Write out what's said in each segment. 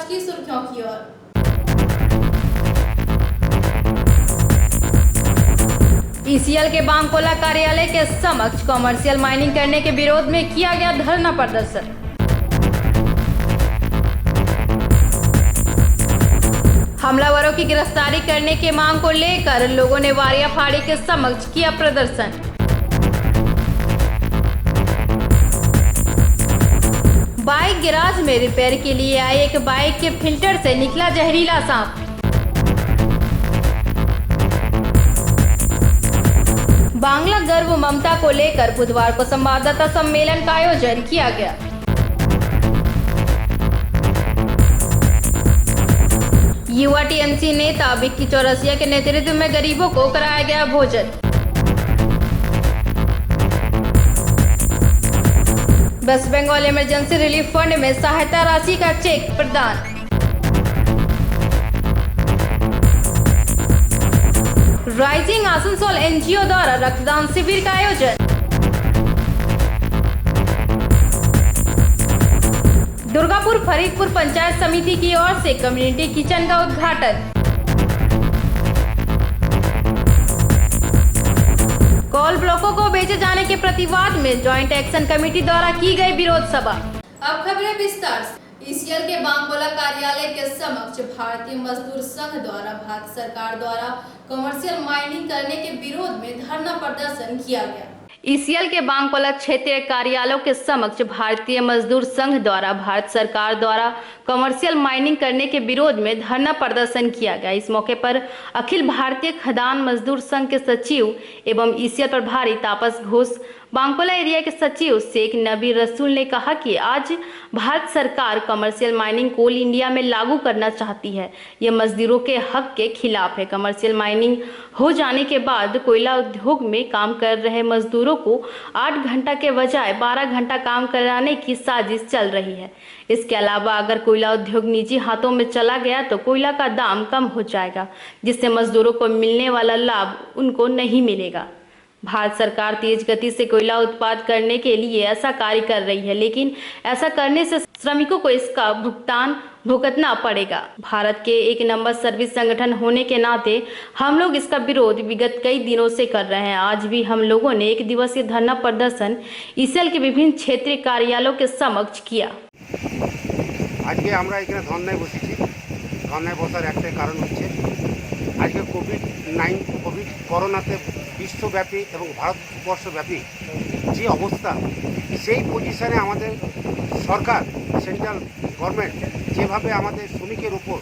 की सुर्खियों की ओर। ईसीएल के बांकोला कार्यालय के समक्ष कॉमर्शियल माइनिंग करने के विरोध में किया गया धरना प्रदर्शन। हमलावरों की गिरफ्तारी करने की मांग को लेकर लोगों ने वारिया फाड़ी के समक्ष किया प्रदर्शन। बाइक गैराज में रिपेयर के लिए आए एक बाइक के फिल्टर से निकला जहरीला सांप। बांग्ला गर्व ममता को लेकर बुधवार को संवाददाता सम्मेलन का आयोजन किया गया। युवा टीएमसी नेता विक्की चौरसिया के नेतृत्व में गरीबों को कराया गया भोजन। West Bengal emergency relief fund में सहायता राशि का चेक प्रदान। राइजिंग आसनसोल एनजीओ द्वारा रक्तदान शिविर का आयोजन। दुर्गापुर फरीदपुर पंचायत समिति की ओर से कम्युनिटी किचन का उद्घाटन। कॉल ब्लॉकों को बेचे जाने के प्रतिवाद में जॉइंट एक्शन कमेटी द्वारा की गई विरोध सभा। अब खबरें विस्तार से। ईसीएल के बांकोला कार्यालय के समक्ष भारतीय मजदूर संघ द्वारा भारत सरकार द्वारा कमर्शियल माइनिंग करने के विरोध में धरना प्रदर्शन किया गया। ईसीएल के बांकोला क्षेत्रीय कार्यालयों के समक्ष भारतीय मजदूर संघ द्वारा भारत सरकार द्वारा कमर्शियल माइनिंग करने के विरोध में धरना प्रदर्शन किया गया। इस मौके पर अखिल भारतीय खदान मजदूर संघ के सचिव एवं ईसीएल प्रभारी तापस घोष, बांकोला एरिया के सचिव शेख नबी रसूल ने कहा कि आज भारत सरकार कमर्शियल माइनिंग कोल इंडिया में लागू करना चाहती है। यह मजदूरों के हक के खिलाफ है। कमर्शियल माइनिंग हो जाने के बाद कोयला उद्योग में काम कर रहे मजदूरों को 8 घंटा के बजाय 12 घंटा काम कराने की साजिश चल रही है। इसके अलावा अगर कोयला उद्योग निजी हाथों में चला गया तो कोयला का दाम कम हो जाएगा, जिससे मजदूरों को मिलने वाला लाभ उनको नहीं मिलेगा। भारत सरकार तेज गति से कोयला उत्पादन करने के लिए ऐसा कार्य कर रही है, लेकिन ऐसा करने से श्रमिकों को इसका भुगतान भुगतना पड़ेगा। भारत के एक नंबर सर्विस संगठन होने के नाते हम लोग इसका विरोध विगत कई दिनों से कर रहे हैं। आज भी हम लोगों ने 1 दिवसीय धरना प्रदर्शन ईसीएल के विभिन्न क्षेत्रीय कार्यालयों के समक्ष किया। आज के আমরা এখানে ধর্নায় বসেছি। ধর্নায় বসার একটাই কারণ হচ্ছে আজকে কোভিড করোনাতে বিশ্বব্যাপী এবং ভারতবর্ষব্যাপী যে অবস্থা, সেই পজিশনে আমাদের সরকার, সেন্ট্রাল গভর্নমেন্ট যেভাবে আমাদের শ্রমিকের উপর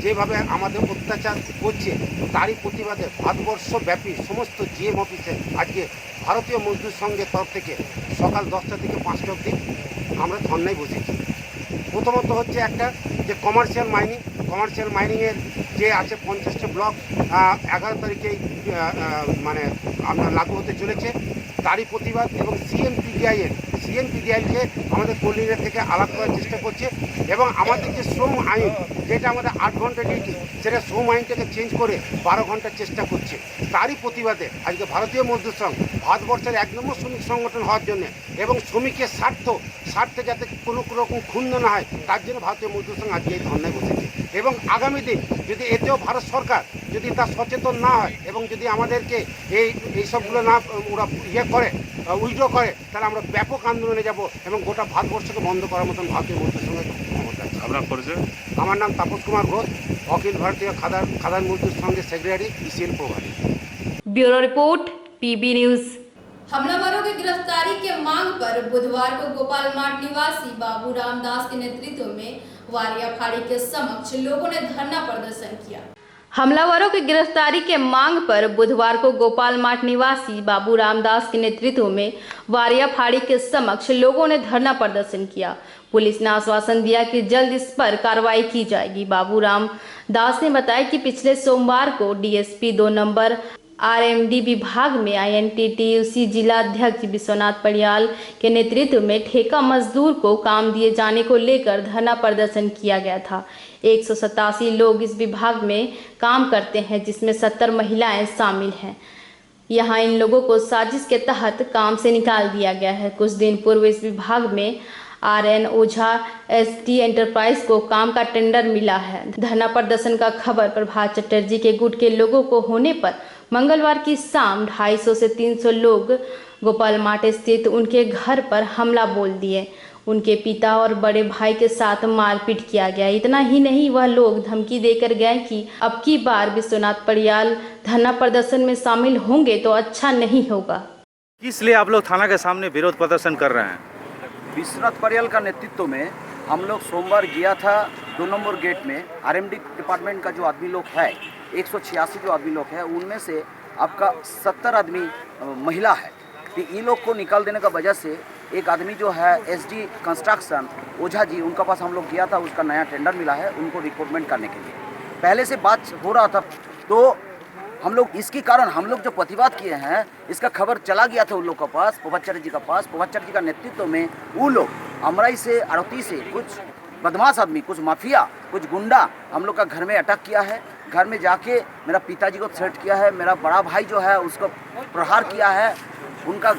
যেভাবে আমাদের অত্যাচার করছে, তারই প্রতিবাদে ভারতবর্ষব্যাপী সমস্ত জিএম অফিসে আজকে ভারতীয় মজদুর সংঘের তরফ থেকে সকাল 10টা থেকে 5টা অবধি আমরা ধর্নায় বসেছি। প্রথমত হচ্ছে একটা যে কমার্শিয়াল মাইনিংয়ের যে আছে 50টা ব্লক 11 তারিখেই মানে আপনার লাগু হতে চলেছে, তারই প্রতিবাদ। এবং সিএনপিডিআইকে আমাদের কোলিংয়ে থেকে আলাদা করার চেষ্টা করছে এবং আমাদের যে শ্রম আইন, যেটা আমাদের 8 ঘন্টা ডিউটি, সেটা শ্রম আইনটাকে চেঞ্জ করে 12 ঘন্টার চেষ্টা করছে। তারই প্রতিবাদে আজকে ভারতীয় মজদুর সংঘ ভারতবর্ষের 1 নম্বর শ্রমিক সংগঠন হওয়ার জন্য এবং শ্রমিকের স্বার্থে যাতে কোনো রকম ক্ষুণ্ণ না হয়, তার জন্য ভারতীয় মজদুর সংঘ আজকে এই ধর্নায় বসেছে। এবং আগামী দিন যদি এতেও ভারত সরকার যদি তা সচেতন না হয় এবং যদি আমাদেরকে এইসবগুলো না ওরা করে উইথড্র করে, তাহলে আমরা ব্যাপক আন্দোলনে যাব এবং গোটা ভারতবর্ষকে বন্ধ করার মতন ভারতীয় মজদুর সংঘের ক্ষমতা আছে। আপনার পরিচয়? আমার নাম তাপস কুমার ঘোষ, অখিল ভারতীয় খাদান মজদুর সংঘের সেক্রেটারি, ईसीएल प्रभारी। Bureau report, PB News. हमलावरों की गिरफ्तारी के मांग पर बुधवार को गोपाल मार्ट निवासी बाबू रामदास के नेतृत्व में वारिया फाड़ी के समक्ष लोगों ने धरना प्रदर्शन किया। हमलावरों की गिरफ्तारी के मांग पर बुधवार को गोपाल मार्ट निवासी बाबू रामदास के नेतृत्व में वारिया फाड़ी के समक्ष लोगों ने धरना प्रदर्शन किया। पुलिस ने आश्वासन दिया कि जल्द इस पर कार्रवाई की जाएगी। बाबू रामदास ने बताया कि पिछले सोमवार को डीएसपी 2 नंबर आरएमडी विभाग में आईएनटीटीयूसी जिला अध्यक्ष विश्वनाथ पड़ियाल के नेतृत्व में ठेका मजदूर को काम दिए जाने को लेकर धरना प्रदर्शन किया गया था। 187 लोग इस विभाग में काम करते हैं, जिसमें 70 महिलाएं शामिल हैं। यहाँ इन लोगों को साजिश के तहत काम से निकाल दिया गया है। कुछ दिन पूर्व इस विभाग में RN ओझा ST एंटरप्राइज को काम का टेंडर मिला है। धरना प्रदर्शन का खबर प्रभात चटर्जी के गुट के लोगों को होने पर मंगलवार की शाम 250 से 300 लोग गोपाल मार्ट स्थित उनके घर पर हमला बोल दिए। उनके पिता और बड़े भाई के साथ मारपीट किया गया। इतना ही नहीं, वह लोग धमकी देकर गए कि अब की बार विश्वनाथ परियाल धरना प्रदर्शन में शामिल होंगे तो अच्छा नहीं होगा। किस लिए आप लोग थाना के सामने विरोध प्रदर्शन कर रहे हैं? विश्वनाथ परियाल का नेतृत्व में हम लोग सोमवार गया था 2 नंबर गेट में। RMD डिपार्टमेंट का जो आदमी लोग है 186 जो आदमी लोग है, उनमें से आपका 70 आदमी महिला है। तो इन लोग को निकाल देने का वजह से एक आदमी जो है SD कंस्ट्रक्शन ओझा जी, उनका पास हम लोग गया था, उसका नया टेंडर मिला है उनको रिक्रूटमेंट करने के लिए। पहले से बात हो रहा था, तो हम लोग इसके कारण हम लोग जो प्रतिवाद किए हैं, इसका खबर चला गया था उन लोग के पास, प्रभात जी का पास। प्रभात जी का नेतृत्व में वो लोग अमराई से, आड़ती से कुछ बदमाश आदमी, कुछ माफिया, कुछ गुंडा हम लोग का घर में अटैक किया है। घर में जाके मेरा पिताजी को थ्रेट किया है, मेरा बड़ा भाई जो है उसको प्रहार किया है। उनका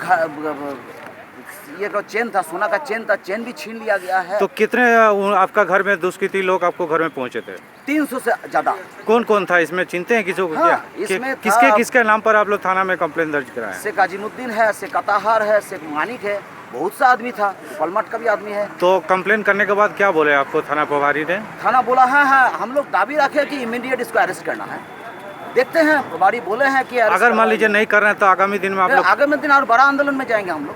ये जो चेन था, सोना का चेन था, चेन भी छीन लिया गया है। तो कितने आपका घर में दुष्कृति लोग आपको घर में पहुंचे थे? 300 से ज़्यादा। कौन कौन था इसमें, चिंते हैं किसी को? हाँ, क्या इसमें किसके किसके नाम पर आप लोग थाना में कंप्लेन दर्ज कराए? शेख अजीमुद्दीन है, शेख अताहार है, शेख मानिक है, बहुत सा आदमी था, पलमट का भी आदमी है। तो कंप्लेन करने के बाद क्या बोले आपको थाना प्रभारी ने? थाना बोला है हम लोग दावी रखे कि इमीडिएट इसको अरेस्ट करना है। देखते हैं, प्रभारी बोले हैं कि अगर मान लीजिए नहीं कर रहे हैं तो आगामी दिन में आप लोग? आगामी दिन और बड़ा आंदोलन में जाएंगे हम लोग,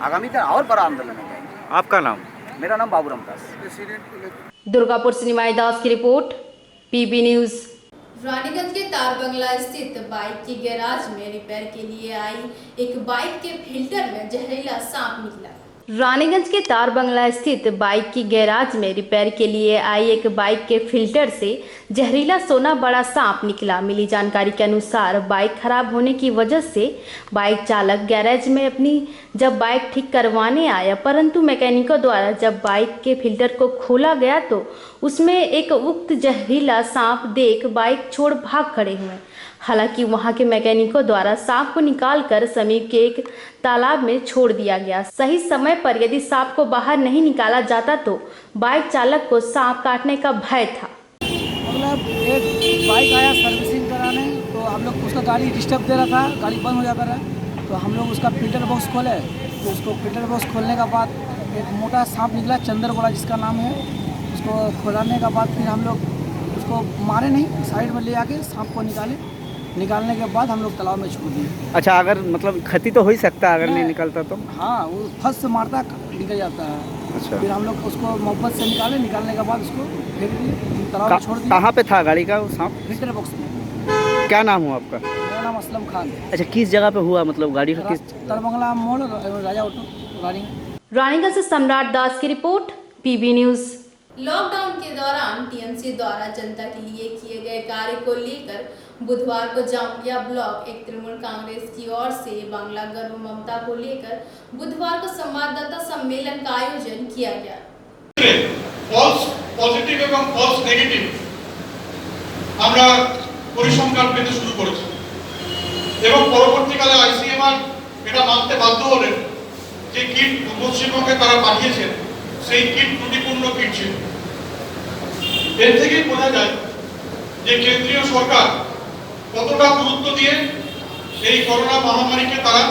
आगामी दिन और बड़ा आंदोलन में जाएंगे। आपका नाम? मेरा नाम बाबूराम दास। दुर्गापुर से निमाई दास की रिपोर्ट, PB न्यूज। रानीगंज के तार बंगला स्थित बाइक के गैराज में रिपेयर के लिए आई एक बाइक के फिल्टर में जहरीला सांप निकला। रानीगंज के तार बंगला स्थित बाइक की गैराज में रिपेयर के लिए आई एक बाइक के फिल्टर से जहरीला सोना बड़ा सांप निकला। मिली जानकारी के अनुसार बाइक खराब होने की वजह से बाइक चालक गैरेज में अपनी जब बाइक ठीक करवाने आया, परंतु मैकेनिकों द्वारा जब बाइक के फिल्टर को खोला गया तो उसमें एक उक्त जहरीला सांप देख बाइक छोड़ भाग खड़े हुए। हालांकि वहां के मैकेनिकों द्वारा सांप को निकालकर समीप के एक तालाब में छोड़ दिया गया। सही समय पर यदि सांप को बाहर नहीं निकाला जाता तो बाइक चालक को सांप काटने का भय था। मतलब एक बाइक आया सर्विसिंग कराने, तो हम लोग उसका गाड़ी डिस्टर्ब दे रहा था, गाड़ी बंद हो जाता रहा, तो हम लोग उसका फिल्टर बॉक्स खोले। तो उसको फिल्टर बॉक्स खोलने के बाद एक मोटा सांप निकला, चंद्रगोला जिसका नाम है। उसको खोलाने के बाद फिर हम लोग उसको मारे नहीं, साइड में ले आके सांप को निकालने के बाद हम लोग तालाब में छोड़ दिए। अच्छा, अगर मतलब क्षति तो हो ही सकता है अगर नहीं निकलता तो? हाँ, वो फर्स्ट से मारता निकल जाता है। अच्छा, फिर हम लोग उसको मोहब्बत से निकालने के बाद उसको फेंक दिए, तालाब में छोड़ दिए। कहाँ पे था गाड़ी का वो सांप? फिल्टर बॉक्स में। क्या नाम हुआ आपका? मेरा नाम असलम खान। अच्छा, किस जगह पे हुआ, मतलब गाड़ी का किस? तरबंगला मोड़, राजा ऑटो गाड़ी। रानीगंज से सम्राट दास की रिपोर्ट, PB न्यूज। लॉकडाउन के दौरान TMC द्वारा जनता के लिए किए गए कार्य को लेकर बुधवार को जामुरिया ब्लॉक एक तृणमूल कांग्रेस की ओर से बांग्ला गर्व ममता को लेकर बुधवार को संवाददाता सम्मेलन का आयोजन किया गया। फॉल्स पॉजिटिव एवं फॉल्स नेगेटिव আমরা পরিসংখ্যান পেতে শুরু করেছি এবং পরবর্তীকালে ICMR এটা মানতে বাধ্য হলেন যে কিট পশ্চিমবঙ্গে তারা পাঠিয়েছেন সেই কিট ত্রুটিপূর্ণ কিট ছিল। এর থেকেই বোঝা যায় যে কেন্দ্রীয় সরকার কতটা গুরুত্ব দিয়ে এই করোনা মহামারীকে তারা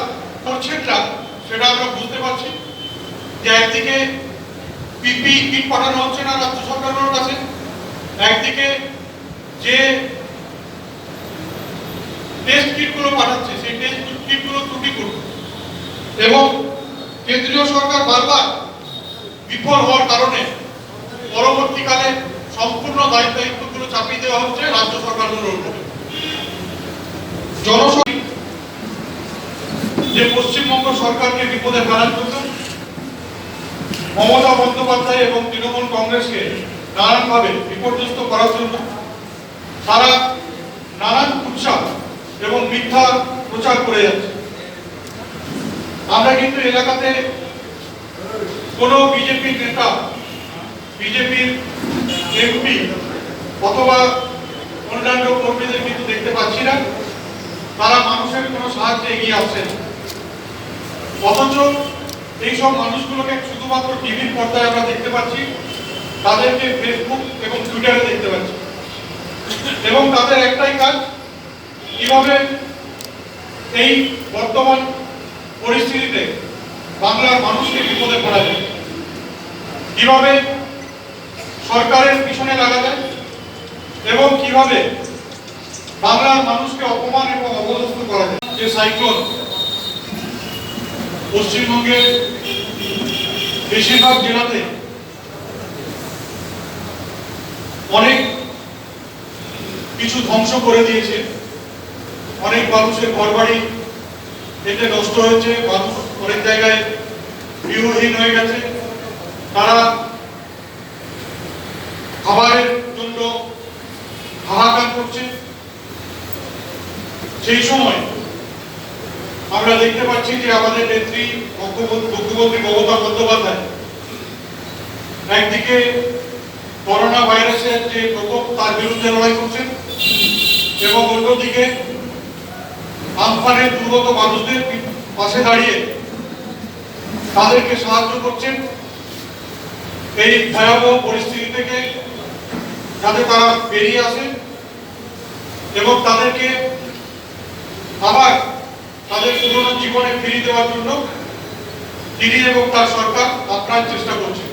করছেন না সেটা আমরা বুঝতে পারছি। যে একদিকে PPE কিট পাঠানো হচ্ছে না রাজ্য সরকারের কাছে, একদিকে যে টেস্ট কিটগুলো পাঠাচ্ছে সেই টেস্ট কিটগুলো ত্রুটিপূর্ণ এবং কেন্দ্রীয় সরকার বারবার বিফল হওয়ার কারণে পরবর্তীকালে সম্পূর্ণ দায়িত্বগুলো চাপিয়ে দেওয়া হচ্ছে রাজ্য সরকারগুলোর উপরে। জনসংখ্যা যে পশ্চিমবঙ্গ সরকারকে বিপদে ফেলার জন্য মমতা বন্দ্যোপাধ্যায় এবং তৃণমূল কংগ্রেসকে নানানভাবে বিপর্যস্ত করার জন্য তারা নানান উৎসাহ এবং মিথ্যা প্রচার করে যাচ্ছে। আমরা কিন্তু এলাকাতে কোনো বিজেপির নেতা, বিজেপির MP অথবা অন্যান্য কর্মীদের কিন্তু দেখতে পাচ্ছি না, তারা মানুষের কোনো সাহায্যে এগিয়ে আসছে না। অথচ এইসব মানুষগুলোকে শুধুমাত্র টিভির পর্দায় আমরা দেখতে পাচ্ছি, তাদেরকে ফেসবুক এবং টুইটারে দেখতে পাচ্ছি, এবং তাদের একটাই কাজ কিভাবে এই বর্তমান পরিস্থিতিতে বাংলার মানুষকে বিপদে পড়া যায়, কিভাবে সরকারের পিছনে লাগা যায় এবং কিভাবে বাংলার মানুষকে অপমান এবং অপদস্থ করা যায়। যে সাইক্লোন পশ্চিমবঙ্গের বেশিরভাগ জেলাতে অনেক কিছু ধ্বংস করে দিয়েছে, অনেক মানুষের ঘরবাড়ি এতে নষ্ট হয়েছে, মানুষ অনেক জায়গায় গৃহহীন হয়ে গেছে, তারা খাবারের জন্য হাহাকার করছে। সেই সময় আমরা দেখতে পাচ্ছি যে আমাদের নেত্রী মুখ্যমন্ত্রী মমতা বন্দ্যোপাধ্যায় একদিকে করোনা ভাইরাসের যে প্রকোপ তার বিরুদ্ধে লড়াই করছেন এবং অন্যদিকে আমফানের দুর্গত মানুষদের পাশে দাঁড়িয়ে তাদেরকে সাহায্য করছেন এই ভয়াবহ পরিস্থিতি থেকে যাতে তারা বেরিয়ে আসে এবং তাদেরকে আবার তাদের পুরনো জীবনে ফিরিয়ে দেওয়ার জন্য তিনি এবং তার সরকার আপ্রাণ চেষ্টা করছে।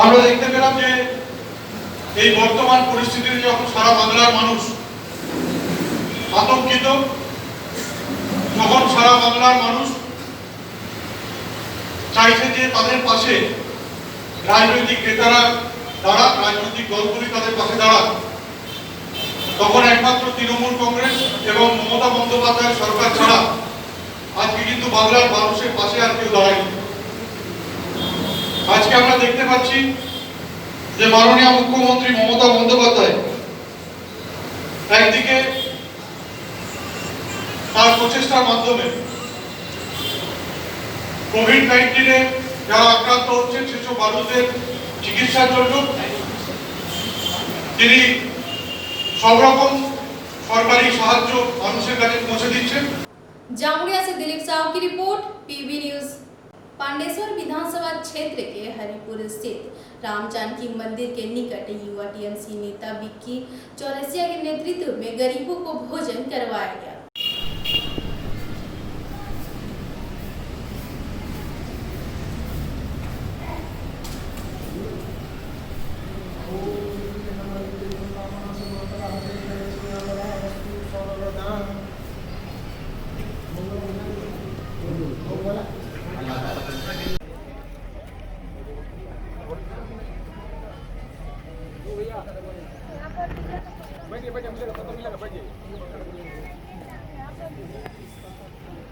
আমরা দেখতে পেলাম যে এই বর্তমান পরিস্থিতিতে যখন সারা বাংলার মানুষ আতঙ্কিত, যখন সারা বাংলার মানুষ চাইছে যে তাদের পাশে রাজনৈতিক নেতারা দাঁড়াক, রাজনৈতিক দলগুলি তাদের পাশে দাঁড়াক, তখন একমাত্র তৃণমূল কংগ্রেস এবং মমতা বন্দ্যোপাধ্যায়ের সরকার ছাড়া আজকে কিন্তু বাংলার মানুষের পাশে আর কেউ দাঁড়ায়নি। আজকে আমরা দেখতে পাচ্ছি যে মাননীয় মুখ্যমন্ত্রী মমতা বন্দ্যোপাধ্যায় একদিকে তার প্রচেষ্টার মাধ্যমে কোভিড-19 যারা আক্রান্ত হচ্ছেন সেসব মানুষদের চিকিৎসার জন্য তিনি সব রকম সরকারি সাহায্য মানুষের কাছে পৌঁছে দিচ্ছেন। जामुड़िया से दिलीप साहू की रिपोर्ट, पीबी न्यूज। पांडेसर विधानसभा क्षेत्र के हरिपुर स्थित राम जानकी मंदिर के निकट युवा टीएमसी नेता विक्की चौरसिया के नेतृत्व में गरीबों को भोजन करवाया गया।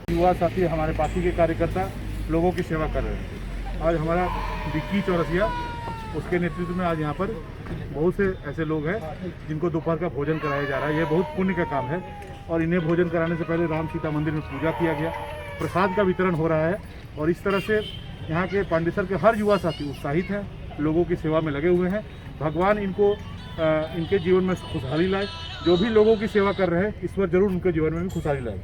युवा साथी हमारे पार्टी के कार्यकर्ता लोगों की सेवा कर रहे हैं। आज हमारा विक्की चौरसिया, उसके नेतृत्व में आज यहाँ पर बहुत से ऐसे लोग हैं जिनको दोपहर का भोजन कराया जा रहा है। यह बहुत पुण्य का काम है और इन्हें भोजन कराने से पहले राम सीता मंदिर में पूजा किया गया, प्रसाद का वितरण हो रहा है और इस तरह से यहाँ के पांडेसर के हर युवा साथी उत्साहित हैं, लोगों की सेवा में लगे हुए हैं। भगवान इनको इनके जीवन में खुशहाली लाए। जो भी लोगों की सेवा कर रहे हैं ईश्वर जरूर उनके जीवन में भी खुशहाली लाए।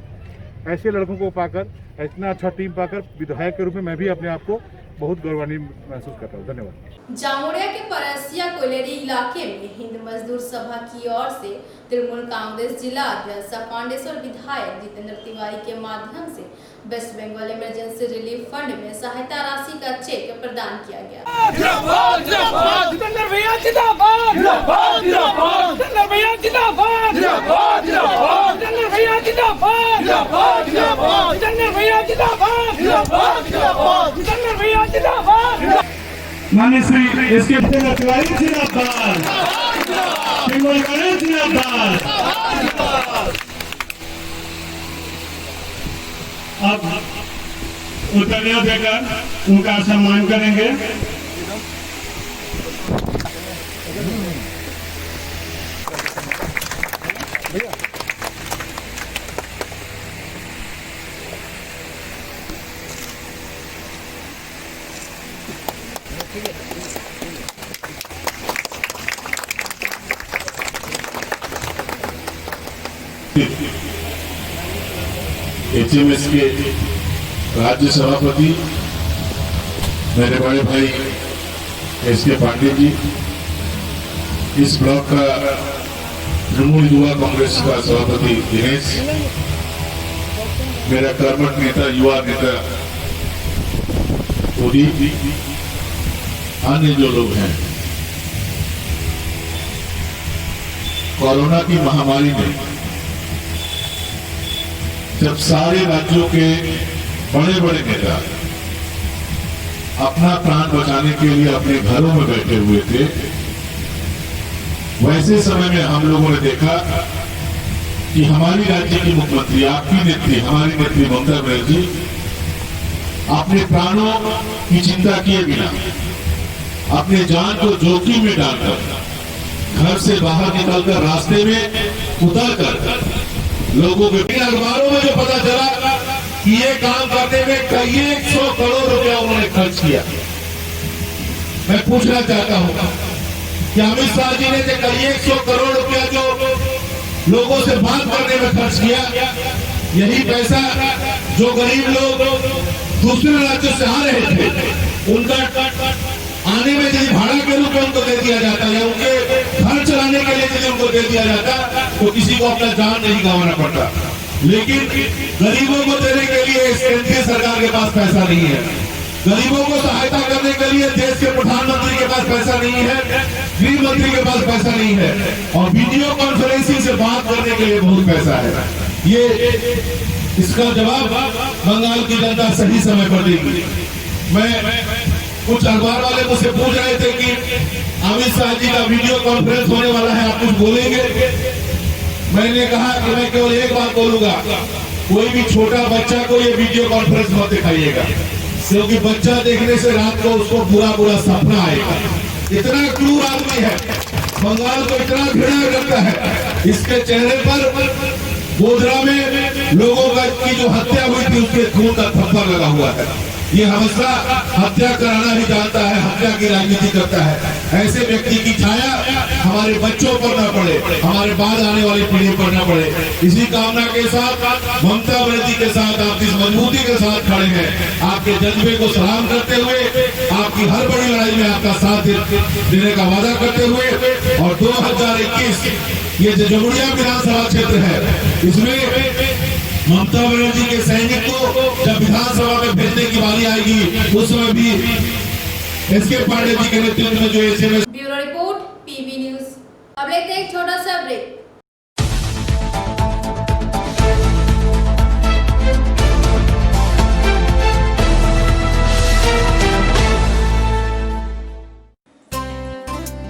ऐसे लड़कों को पाकर, इतना अच्छा टीम पाकर विधायक के रूप में मैं भी अपने आप को बहुत गौरवान्वित महसूस करता हूँ। धन्यवाद। जामुड़िया के परसिया कोलेरी इलाके में हिंद मजदूर सभा की ओर से तृणमूल कांग्रेस जिला अध्यक्ष पांडेसर विधायक जितेंद्र तिवारी के माध्यम से West Bengal emergency relief fund में सहायता राशि का चेक प्रदान किया गया। माननीय श्री एस के तिवारी जिंदाबाद, जिंदाबाद। अब उतरने देकर उनका सम्मान करेंगे। HMS के राज्य सभापति मेरे बड़े भाई एसके पांडे जी, इस ब्लॉक का तृणमूल युवा कांग्रेस का सभापति दिनेश, मेरा कर्मठ नेता युवा नेता उदीप, अन्य जो लोग हैं, कोरोना की महामारी में जब सारे राज्यों के बड़े बड़े नेता अपना प्राण बचाने के लिए अपने घरों में बैठे हुए थे, वैसे समय में हम लोगों ने देखा कि हमारी राज्य की मुख्यमंत्री, आपकी नेत्री, हमारी नेत्री ममता बनर्जी अपने प्राणों की चिंता किए बिना, अपने जान को जोखिम में डालकर, घर से बाहर निकलकर रास्ते में उतरकर लोगों के अखबारों में जो पता चला कि ये काम करने में कई 100 करोड़ रुपया उन्होंने खर्च किया। मैं पूछना चाहता हूं कि अमित शाह जी ने जो कई 100 करोड़ रुपया जो लोगों से बात करने में खर्च किया, यही पैसा जो गरीब लोग दूसरे राज्यों से आ रहे थे उनका आने में यदि भाड़ा के रूप में उनको दे दिया जाता या उनके घर चलाने के लिए यदि उनको दे दिया जाता तो किसी को अपना जान नहीं गंवाना पड़ता। लेकिन गरीबों को देने के लिए केंद्रीय सरकार के पास पैसा नहीं है, गरीबों को सहायता करने के लिए देश के प्रधानमंत्री के पास पैसा नहीं है, गृह मंत्री के पास पैसा नहीं है, और वीडियो कॉन्फ्रेंसिंग से बात करने के लिए बहुत पैसा है। ये इसका जवाब बंगाल की जनता सही समय पर देगी। मैं कुछ अखबार वाले मुझसे पूछ रहे थे कि अमित शाह जी का वीडियो कॉन्फ्रेंस होने वाला है, आप कुछ बोलेंगे? मैंने कहा कि मैं केवल एक बात बोलूंगा, कोई भी छोटा बच्चा को ये वीडियो कॉन्फ्रेंस मत दिखाइएगा, क्योंकि बच्चा देखने से रात को उसको बुरा बुरा सपना आएगा। इतना क्रूर आदमी है, बंगाल को इतना घृणा करता है। इसके चेहरे पर गोधरा में लोगों की जो हत्या हुई थी उसके खून का थप्पड़ लगा हुआ है। ये हमेशा हत्या कराना ही जानता है, हत्या की राजनीति करता है। ऐसे व्यक्ति की छाया हमारे बच्चों पर न पड़े, हमारे बाद आने वाली पीढ़ी पर न पड़े, इसी कामना के साथ ममता बनर्जी के साथ आप जिस मजबूती के साथ खड़े हैं, आपके जज्बे को सलाम करते हुए, आपकी हर बड़ी लड़ाई में आपका साथ देने का वादा करते हुए, और 2021 ये जो जमुड़िया विधानसभा क्षेत्र है, इसमें ममता बनर्जी के सैनिक को जब विधानसभा में भेजने की बारी आएगी, उस समय भी एसके पांडे जी के नेतृत्व में जो SMS. Bureau report, PV news. अब लेते हैं एक छोटा सा ब्रेक।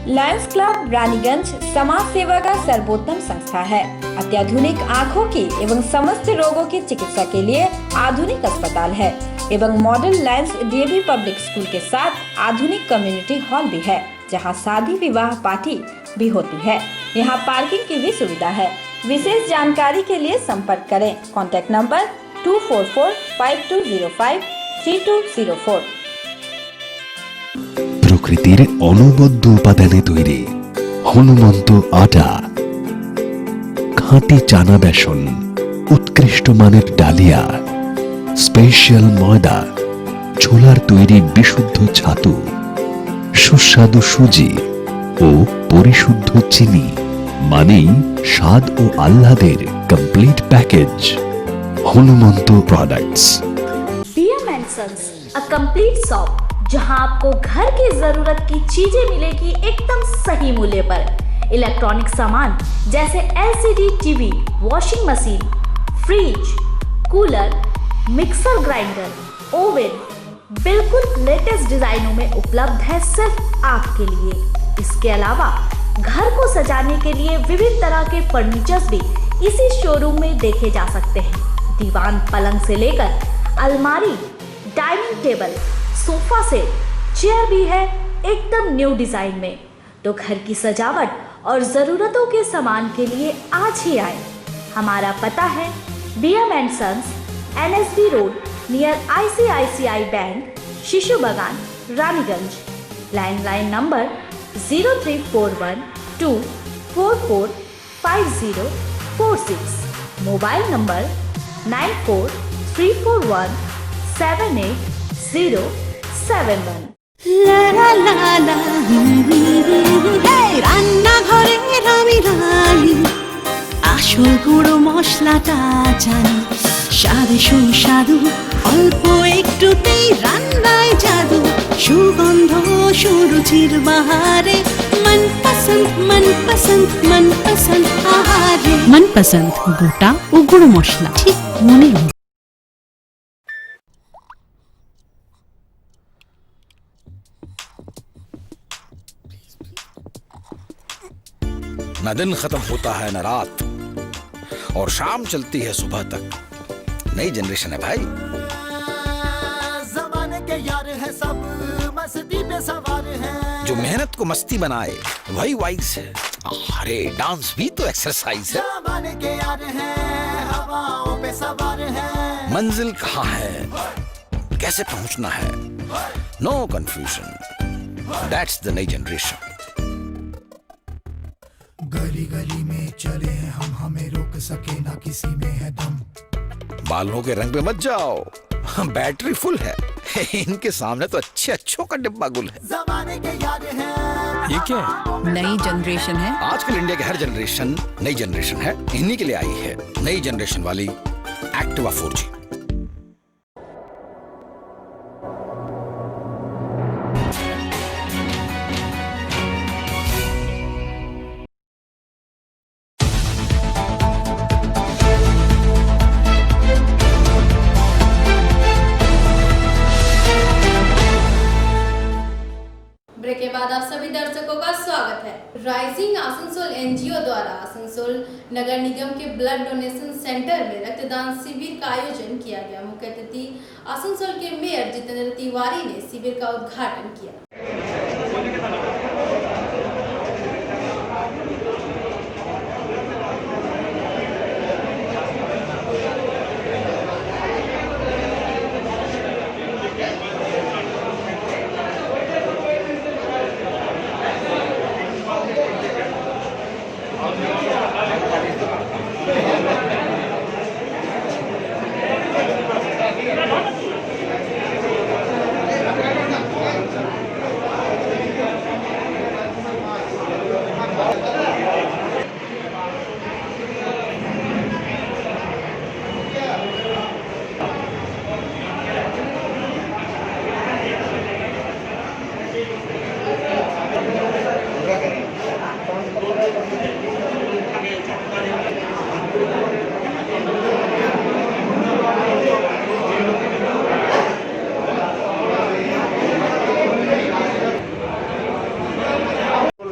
लायंस क्लब रानीगंज समाज सेवा का सर्वोत्तम संस्था है। अत्याधुनिक आँखों की एवं समस्त रोगों की चिकित्सा के लिए आधुनिक अस्पताल है एवं model Lions DAV public school के साथ आधुनिक कम्युनिटी हॉल भी है, जहां शादी विवाह पार्टी भी होती है। यहां पार्किंग की भी सुविधा है। विशेष जानकारी के लिए संपर्क करें। Contact number 244-5205-3204। প্রকৃতির অনবদ্য উপাদানে তৈরি হনুমন্ত আটা, খাঁটি চানা বেসন, উৎকৃষ্ট মানের ডালিয়া, স্পেশাল ময়দা, ছোলার তৈরি বিশুদ্ধ ছাতু, সুস্বাদু সুজি ও পরিশুদ্ধ চিনি, মানেই স্বাদ ও আহ্লাদের complete package. Hanumant products. BM & Sons, a complete shop जहां आपको घर की जरूरत की चीजें मिलेगी एकदम सही मूल्य पर। इलेक्ट्रॉनिक सामान जैसे LCD TV, washing machine, fridge, cooler, mixer grinder, oven बिल्कुल लेटेस्ट डिजाइनों में उपलब्ध है सिर्फ आपके लिए। इसके अलावा घर को सजाने के लिए विभिन्न तरह के फर्नीचर्स भी इसी शोरूम में देखे जा सकते हैं। दीवान पलंग से लेकर अलमारी, dining table, sofa set, chair भी है एकदम न्यू डिजाइन में। तो घर की सजावट और जरूरतों के सामान के लिए आज ही आए। हमारा पता है BM & Sons, NSB road near ICICI bank, शिशु बागान, Raniganj. Landline number 0341244546, mobile number 943416 7871। রান্নাঘরে আমি রানী, আসল গুঁড়ো মশলাটা জানি, স্বাদে সুস্বাদু অল্প একটুতেই রান্নায় জাদু, সুগন্ধ সুরুচির বাহারে মনপসন্দ মনপসন্দ মনপসন্দ আহারে। মনপসন্দ গোটা ও গুঁড়ো মশলা ঠিক মনের মতো। न दिन खत्म होता है न रात, और शाम चलती है सुबह तक। नई जनरेशन है भाई। ज़माने के यार है सब, मस्ती पे सवार है। जो मेहनत को मस्ती बनाए वही वाइज है। अरे डांस भी तो एक्सरसाइज है। ज़माने के यार हैं, हवाओं पे सवार है। मंजिल कहाँ है, कैसे पहुंचना है, नो कंफ्यूजन। दैट्स द नई जनरेशन। गली गली में चले हैं हम, हमें रोक सके ना किसी में है दम। बालों के रंग पे मत जाओ, बैटरी फुल है। इनके सामने तो अच्छे अच्छों का डिब्बा गुल है। ज़माने के यार हैं। ये क्या है? नई जनरेशन है। आजकल इंडिया की हर जनरेशन नई जनरेशन है। इन्हीं के लिए आई है नई जनरेशन वाली एक्टिवा 4G। ब्रेक के बाद आप सभी दर्शकों का स्वागत है। राइजिंग आसनसोल एनजीओ द्वारा आसनसोल नगर निगम के ब्लड डोनेशन सेंटर में रक्तदान शिविर का आयोजन किया गया। मुख्य अतिथि आसनसोल के मेयर जितेंद्र तिवारी ने शिविर का उद्घाटन किया।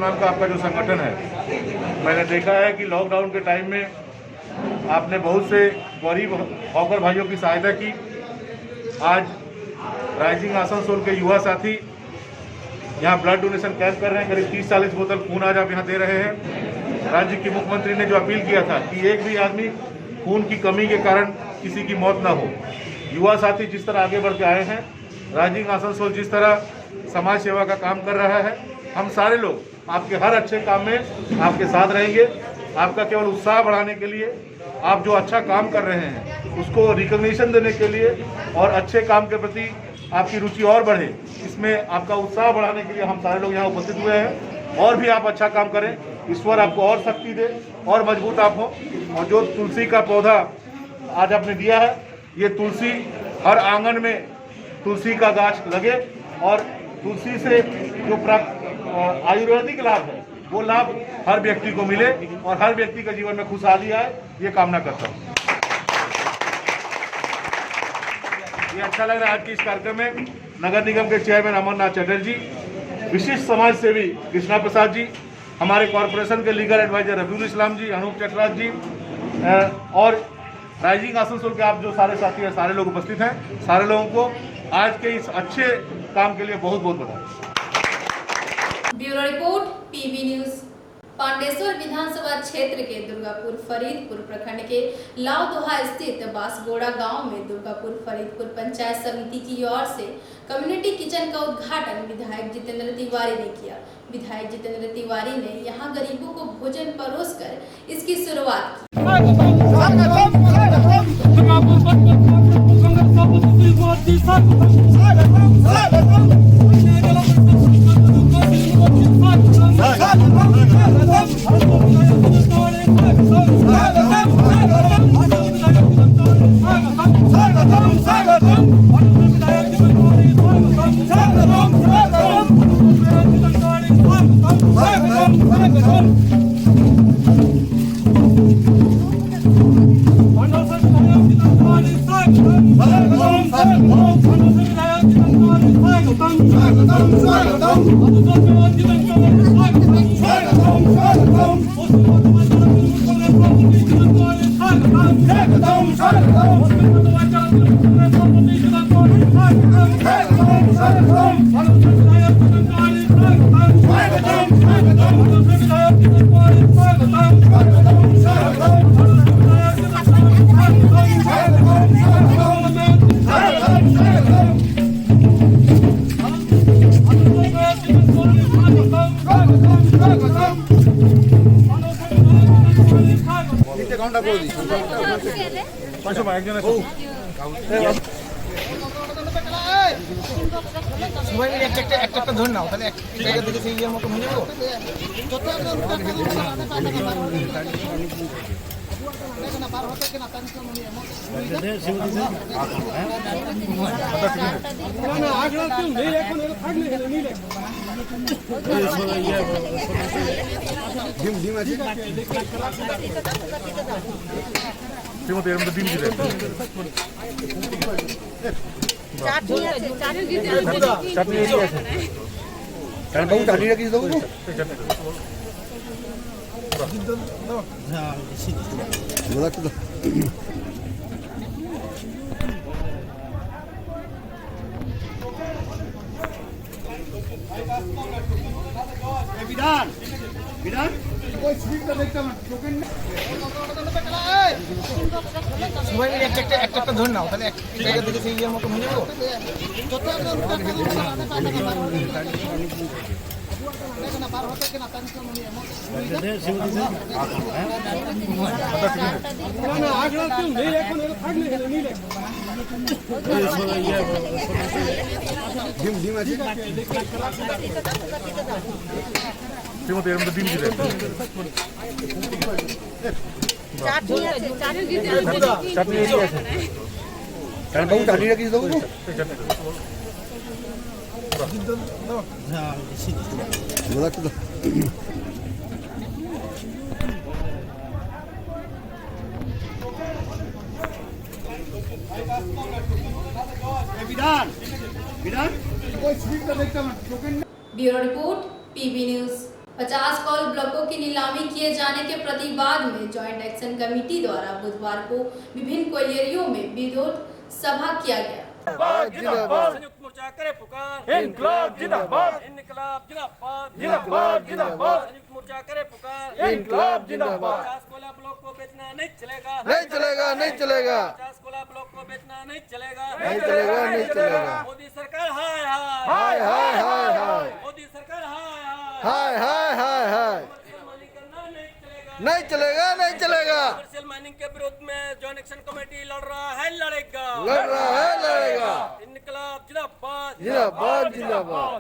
नाम का आपका जो संगठन है, मैंने देखा है कि लॉकडाउन के टाइम में आपने बहुत से गरीब हॉकर भाइयों की सहायता की। आज राइजिंग आसनसोल के युवा साथी यहाँ ब्लड डोनेशन कैंप कर रहे हैं। करीब 30-40 बोतल खून आज आप यहाँ दे रहे हैं। राज्य के मुख्यमंत्री ने जो अपील किया था कि एक भी आदमी खून की कमी के कारण किसी की मौत ना हो, युवा साथी जिस तरह आगे बढ़ के आए हैं, राइजिंग आसनसोल जिस तरह समाज सेवा का काम कर रहा है, हम सारे लोग आपके हर अच्छे काम में आपके साथ रहेंगे। आपका केवल उत्साह बढ़ाने के लिए, आप जो अच्छा काम कर रहे हैं उसको रिकॉग्निशन देने के लिए और अच्छे काम के प्रति आपकी रुचि और बढ़े, इसमें आपका उत्साह बढ़ाने के लिए हम सारे लोग यहाँ उपस्थित हुए हैं। और भी आप अच्छा काम करें, ईश्वर आपको और शक्ति दे और मजबूत आप हो। और जो तुलसी का पौधा आज आपने दिया है, ये तुलसी हर आंगन में तुलसी का गाछ लगे और तुलसी से जो प्राप्त आयुर्वेदिक लाभ है वो लाभ हर व्यक्ति को मिले और हर व्यक्ति के जीवन में खुशहाली आए, ये कामना करता हूँ। ये अच्छा लग रहा है आज के इस कार्यक्रम में नगर निगम के चेयरमैन अमरनाथ चटर्जी, विशिष्ट समाज सेवी कृष्णा प्रसाद जी, हमारे कॉरपोरेशन के लीगल एडवाइजर रफीउल इस्लाम जी, अनूप चटराज जी और राइजिंग आसनसोल के आप जो सारे साथी हैं, सारे लोग उपस्थित हैं। सारे लोगों को आज के इस अच्छे काम के लिए बहुत बहुत बधाई। Bureau report PV news. Pandeshwar विधानसभा क्षेत्र के दुर्गापुर फरीदपुर प्रखंड के लावदोहा स्थित बासगोड़ा गांव में दुर्गापुर फरीदपुर पंचायत समिति की ओर से कम्युनिटी किचन का उद्घाटन विधायक जितेंद्र तिवारी ने किया। विधायक जितेंद्र तिवारी ने यहां गरीबों को भोजन परोसकर इसकी शुरुआत की। একটা ধর নাও তাহলে জায়গা থেকে সেই মতো হয়ে যাবো একটা ধর নাও তাহলে জায়গা থেকে সেই মতো হয়ে যাবো bureau report PB News. 50 coal ब्लॉकों की नीलामी किए जाने के प्रतिवाद में जॉइंट एक्शन कमेटी द्वारा बुधवार को विभिन्न कोयलियों में विरोध सभा किया गया। संयुक्त मोर्चा करे पुकार, इनकलाब जिंदाबाद, इनकलाब जिंदाबाद, जिंदाबाद जिंदाबाद, संयुक्त मोर्चा करे पुकार, इनकलाब जिंदाबाद। 50 कोला ब्लॉक को बेचना नहीं चलेगा, नहीं चलेगा, नहीं चलेगा। 50 कोला ब्लॉक को बेचना नहीं चलेगा, नहीं चलेगा, नहीं चलेगा। मोदी सरकार हाय हाय हाय हाय हाय हाय, मोदी सरकार हाय हाय हाय हाय हाय, नहीं चलेगा, नहीं चलेगा। कमर्शियल माइनिंग के विरोध में जॉइंट एक्शन कमेटी लड़ रहा है, लड़ेगा, लड़ रहा है, लड़ेगा। इनकलाब जिंदाबाद, जिंदाबाद जिंदाबाद।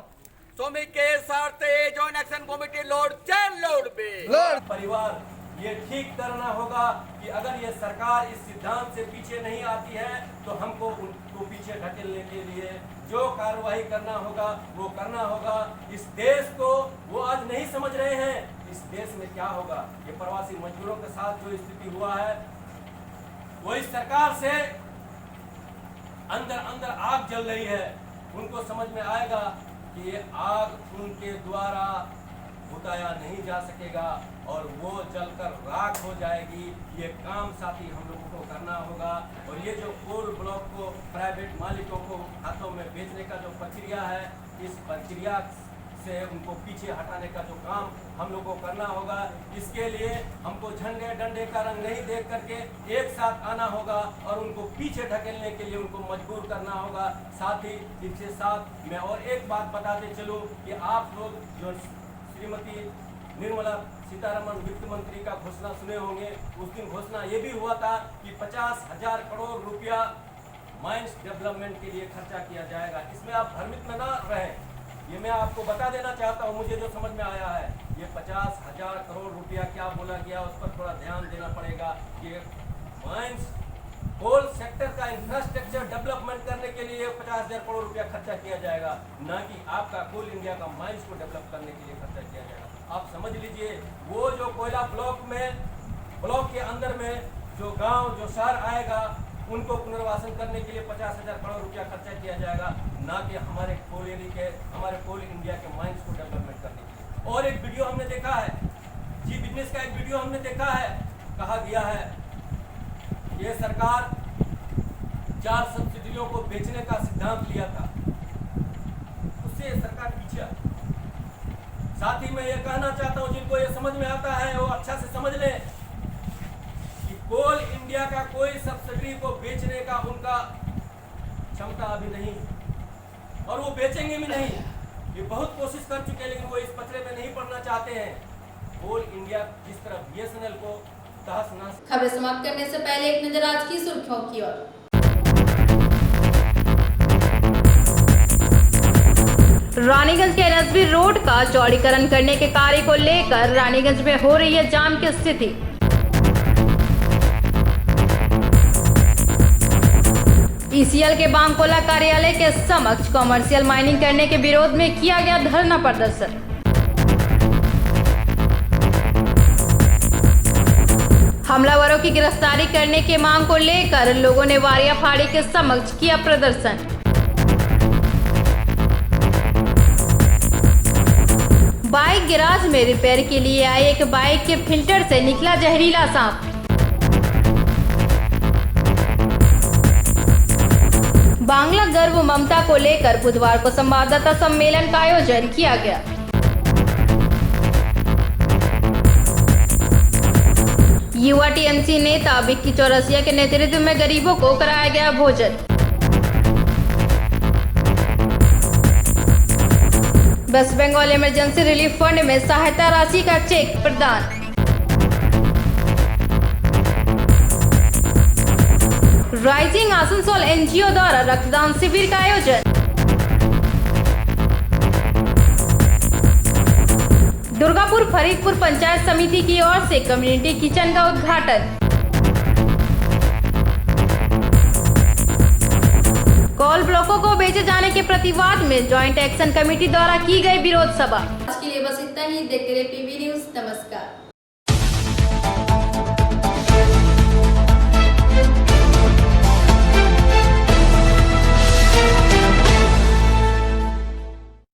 स्वामी के साथ जॉइंट एक्शन कमेटी लौट चैन लौट बे परिवार। ये ठीक करना होगा कि अगर ये सरकार इस सिद्धांत से पीछे नहीं आती है तो हमको उनको पीछे ढकेलने के लिए जो कार्रवाई करना होगा वो करना होगा। इस देश को वो आज नहीं समझ रहे हैं, इस देश में क्या होगा। ये प्रवासी मजदूरों के साथ जो स्थिति हुआ है वो इस सरकार से अंदर अंदर आग जल रही है। उनको समझ में आएगा कि ये आग उनके द्वारा बुताया नहीं जा सकेगा और वो जलकर राख हो जाएगी। ये काम साथी हम लोगों को करना होगा। और ये जो कोल ब्लॉक को प्राइवेट मालिकों को हाथों में बेचने का जो प्रक्रिया है, इस प्रक्रिया से उनको पीछे हटाने का जो काम हम लोग को करना होगा। इसके लिए हमको झंडे डंडे का रंग नहीं देख करके एक साथ आना होगा और उनको पीछे ढकेलने के लिए उनको मजबूर करना होगा। साथ ही इसके साथ मैं और एक बात बताते चलूं कि आप लोग जो श्रीमती निर्मला सीतारमण वित्त मंत्री का घोषणा सुने होंगे। उस दिन घोषणा ये भी हुआ था कि 50,000 करोड़ रुपया माइंस डेवलपमेंट के लिए खर्चा किया जाएगा। इसमें आप भ्रमित में ना रहें, ये मैं आपको बता देना चाहता हूँ। मुझे जो समझ में आया है, ये 50,000 करोड़ रुपया क्या बोला गया, उस पर थोड़ा ध्यान देना पड़ेगा। ये माइंस कोल सेक्टर का इंफ्रास्ट्रक्चर डेवलपमेंट करने के लिए 50,000 करोड़ रुपया खर्चा किया जाएगा, ना कि आपका कोल इंडिया का माइंस को डेवलप करने के लिए खर्चा किया जाएगा। आप समझ लीजिए, वो जो कोयला ब्लॉक के अंदर में जो गांव जो शहर आएगा, उनको पुनर्वासन करने के लिए 50,000 करोड़ रुपया खर्चा किया जाएगा, ना कि हमारे कोल इंडिया के माइंस को डेवलपमेंट करने के लिए। और एक वीडियो हमने देखा है, जी बिजनेस का एक वीडियो हमने देखा है, कहा गया है ये सरकार 4 सब्सिडियों को बेचने का सिद्धांत लिया था, उससे सरकार पीछे। साथ ही मैं ये कहना चाहता हूं, जिनको ये समझ में आता है वो अच्छा से समझ लें कि कोल इंडिया का कोई सब्सिडी को बेचने का उनका क्षमता अभी नहीं, और वो बेचेंगे भी नहीं। ये बहुत कोशिश कर चुके हैं, लेकिन वो इस पचड़े में नहीं पड़ना चाहते हैं। कोल इंडिया जिस तरह BSNL को खबरें समाप्त करने से पहले एक नजर आज की सुर्खियों की ओर। रानीगंज के NSB रोड का चौड़ीकरण करने के कार्य को लेकर रानीगंज में हो रही है जाम की स्थिति। ECL के बांकोला कार्यालय के समक्ष कॉमर्शियल माइनिंग करने के विरोध में किया गया धरना प्रदर्शन। हमलावरों की गिरफ्तारी करने की मांग को लेकर लोगों ने वारिया फाड़ी के समक्ष किया प्रदर्शन। बाइक गैराज में रिपेयर के लिए आई एक बाइक के फिल्टर से निकला जहरीला सांप। बांग्ला गर्व ममता को लेकर बुधवार को संवाददाता सम्मेलन का आयोजन किया गया। युवा TMC नेता विक्की चौरसिया के नेतृत्व में गरीबों को कराया गया भोजन। West Bengal emergency relief fund में सहायता राशि का चेक प्रदान। राइजिंग आसनसोल NGO द्वारा रक्तदान शिविर का आयोजन। दुर्गापुर फरीदपुर पंचायत समिति की ओर से कम्युनिटी किचन का उद्घाटन। कोल ब्लॉकों को बेचे जाने के प्रतिवाद में जॉइंट एक्शन कमेटी द्वारा की गई विरोध सभा। आज के लिए बस इतना ही। देखते रहिए PB न्यूज। नमस्कार।